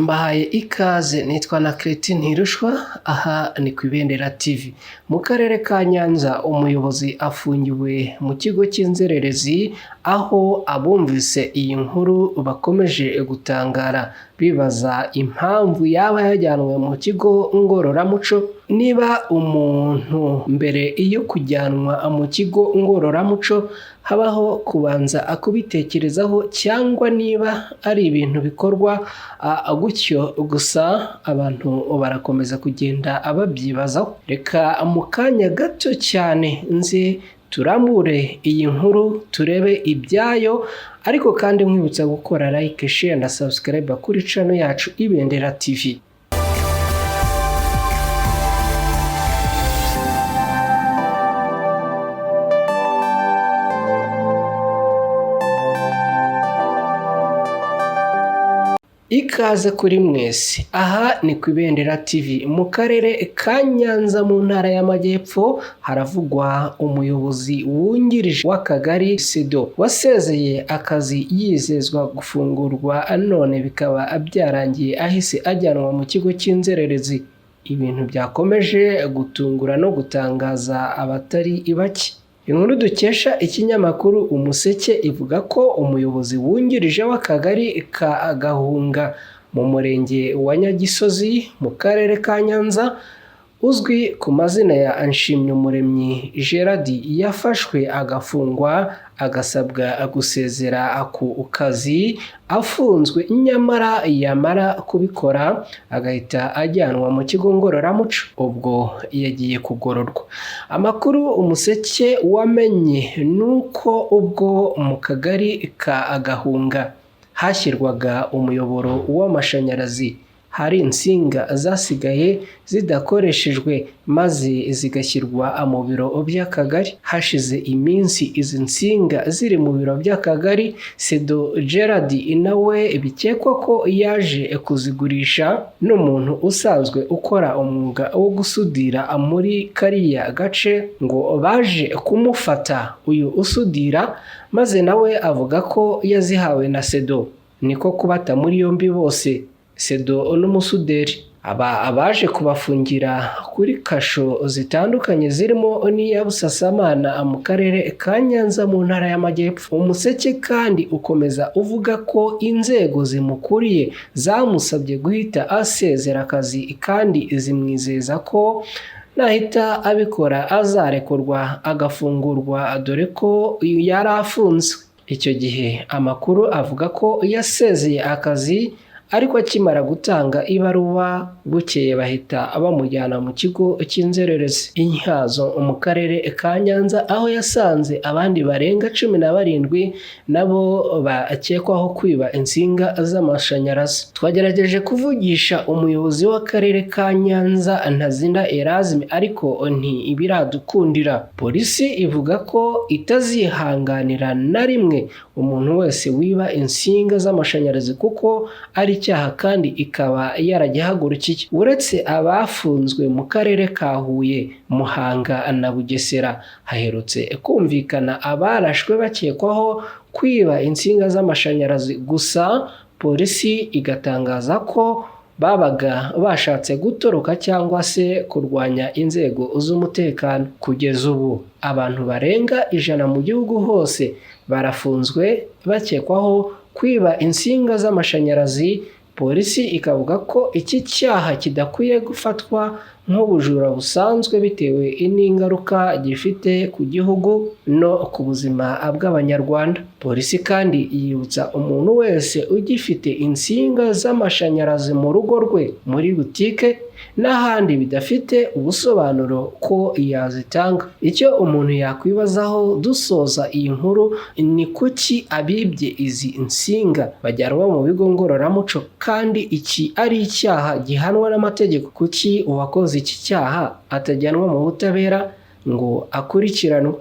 Mbahaye ikaze nitwa na Cretine Ntirushwa, aha ni ku IBENDERA TV. Mu karere ka Nyanza umuyobozi afungiwe mu kigo cy'inzererezi, aho abumvise iyi nkuru bakomeje gutangara bibaza impamvu yaba yajyanwe mu kigo ngororamuco. Niba umuntu mbere iyo kujyanwa mu kigo ngororamuco habaho kubanza kubitekerezaho, cyangwa niba ari ibintu bikorwa gutyo gusa abantu barakomeza kugenda babyibazaho. Reka mu kanya gato cyane nze turambure iyi nkuru turebe ibyayo, ariko kandi nkwibutsa gukora like, share na subscribe kuri channel yacu IBENDERA TV. Ikaze kuri mwese, aha ni ku IBENDERA TV. Mu karere ka Nyanza mu ntara y'Amajyepfo haravugwa umuyobozi wungirije w'akagari Sedo wasezeye akazi yizezwa gufungurwa, none bikaba byarangiye ahise ajyanwa mu kigo cy'inzererezi. Ibintu byakomeje gutungura no gutangaza abatari bake. Inkuru dukesha ikinyamakuru Umuseke ivuga ko umuyobozi wungirije w'akagari ka Gahunga mu murenge wa Nyagisozi mu karere ka Nyanza uzwi ku mazina ya Nshimyumuremyi Gerard yafashwe agafungwa, agasabwa gusezera ku kazi afunzwe, nyamara yamara kubikora agahita ajyanwa mu kigo ngororamuco, ubwo yagiye kugororwa. Amakuru Umuseke wamenye nuko ubwo mu kagari ka Gahunga hashyirwaga umuyoboro w'amashanyarazi hari insinga zasigaye zidakoreshejwe maze zigashyirwa mu biro by'akagari. Hashize iminsi izi nsinga ziri mu biro by'akagari, Sedo Gerard nawe bikekwa ko yaje kuzigurisha n'umuntu usanzwe ukora umwuga wo gusudira muri kariya gace, ngo baje kumufata uyu usudira, maze nawe avuga ko yazihawe na Sedo. Niko kubata muri yombi bose, Sedo n'umusuderi. Abaje kubafungira kuri kasho zitandukanye zirimo n'iya Busasamana mu karere ka Nyanza mu ntara y'Amajyepfo. Umuseke kandi ukomeza uvuga ko inzego zimukuriye zamusabye guhita asezera akazi, kandi zimwizeza ko nahita abikora azarekurwa agafungurwa, dore ko yari afunzwe. Icyo gihe amakuru avuga ko yasezeye akazi, ariko akimara gutanga ibaruwa bukeye bahita bamujyana mu kigo cy'inzererezi Intyazo mu karere ka Nyanza, aho yasanze abandi barenga 17 nabo bakekwaho kwiba insinga z'amashanyarazi. Twagerageje kuvugisha umuyobozi w'akarere ka Nyanza Ntazinda Erasme, ariko ntibiradukundira. Polisi ivuga ko itazihanganira na rimwe umuntu wese wiba insinga z'amashanyarazi, kuko ari icyaha kandi ikaba yaragihagurukiye. Uretse abafunzwe mu karere ka Huye, Muhanga na Bugesera, haherutse kumvikana abarashwe bakekwaho kwiba insinga z'amashanyarazi, gusa polisi igatangaza ko babaga bashatse gutoroka cyangwa se kurwanya inzego z'umutekano. Kugeza ubu abantu barenga 100 mu gihugu hose barafunzwe bakekwaho kwiba insinga z'amashanyarazi. Polisi ikavuga ko iki cyaha kidakwiye gufatwa nk'ubujura busanzwe, bitewe n'ingaruka gifite ku gihugu no ku buzima bw'Abanyarwanda. Polisi kandi yibutsa umuntu wese ugifite insinga z'amashanyarazi mu rugo rwe, muri butike n'ahandi bidafite ubusobanuro ko yazitanga. Icyo umuntu yakwibazaho dusoza iyi nkuru ni kuki abibye izi insinga bajyanwa mu bigo ngororamuco, kandi iki ari icyaha gihanwa n'amategeko. Kuki uwakoze iki cyaha atajyanwa mu butabera ngo akurikiranwe?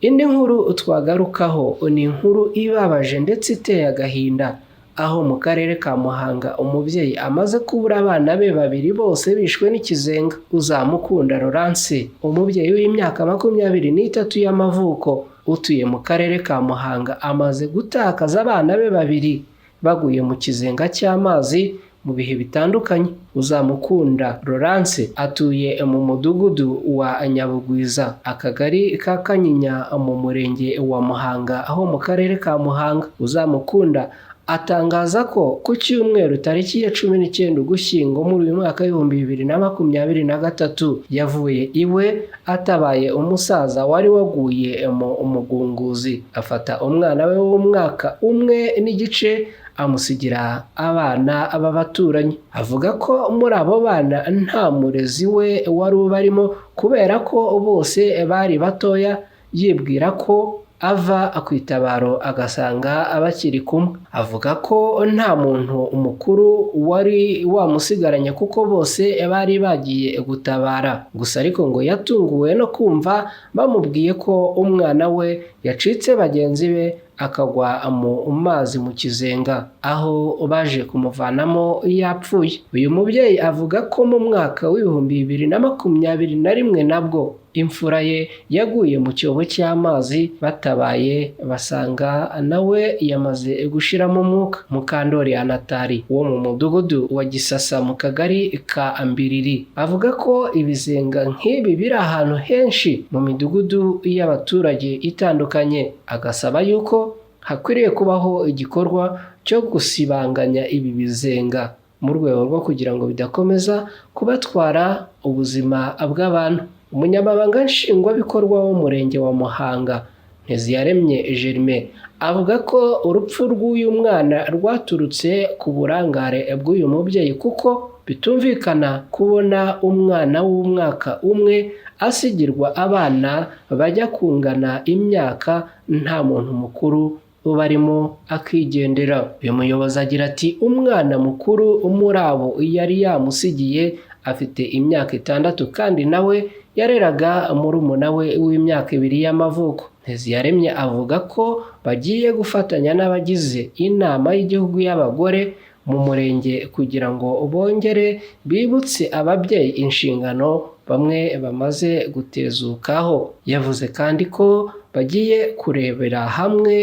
Indi nkuru twagarukaho ni inkuru ibabaje ndetse iteye agahinda, aho mu karere ka Muhanga umubyeyi amaze kubura abana be 2 bose bishwe n'ikizenga. Uzamukunda Laurence, umubyeyi w'imyaka 23 y'amavuko utuye mu karere ka Muhanga, amaze gutakaza abana be 2 baguye mu kizenga cy'amazi mu bihe bitandukanye. Uzamukunda Laurence atuye mu mudugudu wa Nyabugwiza, akagari ka Kanyinya, mu murenge wa Muhanga, aho mu karere ka Muhanga. Uzamukunda atangaza ko ku cyumweru tariki ya 19 Ugushyingo muri uyu mwaka w'2023 yavuye iwe atabaye umusaza wari waguye mu umugunguzi, afata umwana we w'umwaka umwe n'igice amusigira abana b'abaturanyi. Avuga ko muri abo bana nta murezi we wari ubarimo kubera ko bose bari batoya, yibwira ko ava ku itabaro agasanga bakiri kumwe. Avuga ko nta muntu mukuru wari wamusigaranye kuko bose bari bagiye gutabara. Gusa ariko ngo yatunguwe no kumva bamubwiye ko umwana we yacitse bagenzi be akagwa mu mazi mu kizenga, aho baje kumuvanamo yapfuye. Uyu mubyeyi avuga ko mu mwaka w'2021 nabwo imfura ye yaguye mu cyobo cy'amazi, batabaye basanga nawe yamaze gushiramo umwuka. Mukandori Anatari wo mu mudugudu wa Gisasa mu kagari ka Mbiriri avuga ko ibizenga nk'ibi biri ahantu henshi mu midugudu y'abaturage itandukanye, agasaba yuko hakwiriye kubaho igikorwa cyo gusibanganya ibi bizenga mu rwego rwo kugira ngo bidakomeza kubatwara ubuzima bw'abantu. Umunyamabanga nshingwabikorwa w'umurenge wa Muhanga, Nteziyaremye Germain, avuga ko urupfu rw'uyu mwana rwaturutse ku burangare bw'uyu mubyeyi kuko bitumvikana kubona umwana w'umwaka umwe asigirwa abana bajya kungana imyaka nta muntu mukuru ubarimo akigendera. Uyu muyobozi agira ati umwana mukuru muri abo yari yamusigiye afite imyaka 6 kandi nawe yareraga murumuna we w'imyaka 2 y'amavuko. Nteziyaremye avuga ko bagiye gufatanya n'abagize inama y'igihugu y'abagore mu murenge kugira ngo bongere bibutse ababyeyi inshingano bamwe bamaze gutezukaho. Yavuze kandi ko bagiye kurebera hamwe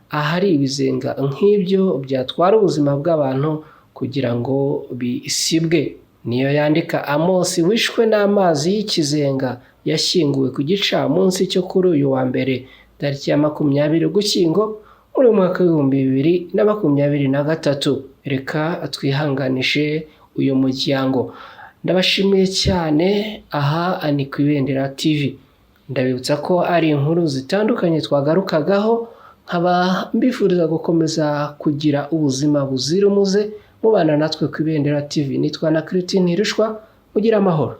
ahari ibizenga nk'ibyo byatwara ubuzima bw'abantu kugira ngo bisibwe. Niyo yandika Amos wishwe n'amazi y'ikizenga yashyinguwe ku gicamunsi cyo kuri uyu wa mbere tariki ya 20 Ugushyingo muri mwaka w'2023. Reka twihanganishe uyu muryango. Ndabashimiye cyane. Aha ni ku Ibendera TV. Ndabibutsa ko ari inkuru zitandukanye twagarukagaho, nkaba mbifuriza gukomeza kugira ubuzima buzira umuze mubana natwe ku Ibendera TV. Nitwa na Christine Ntirushwa, mugira amahoro.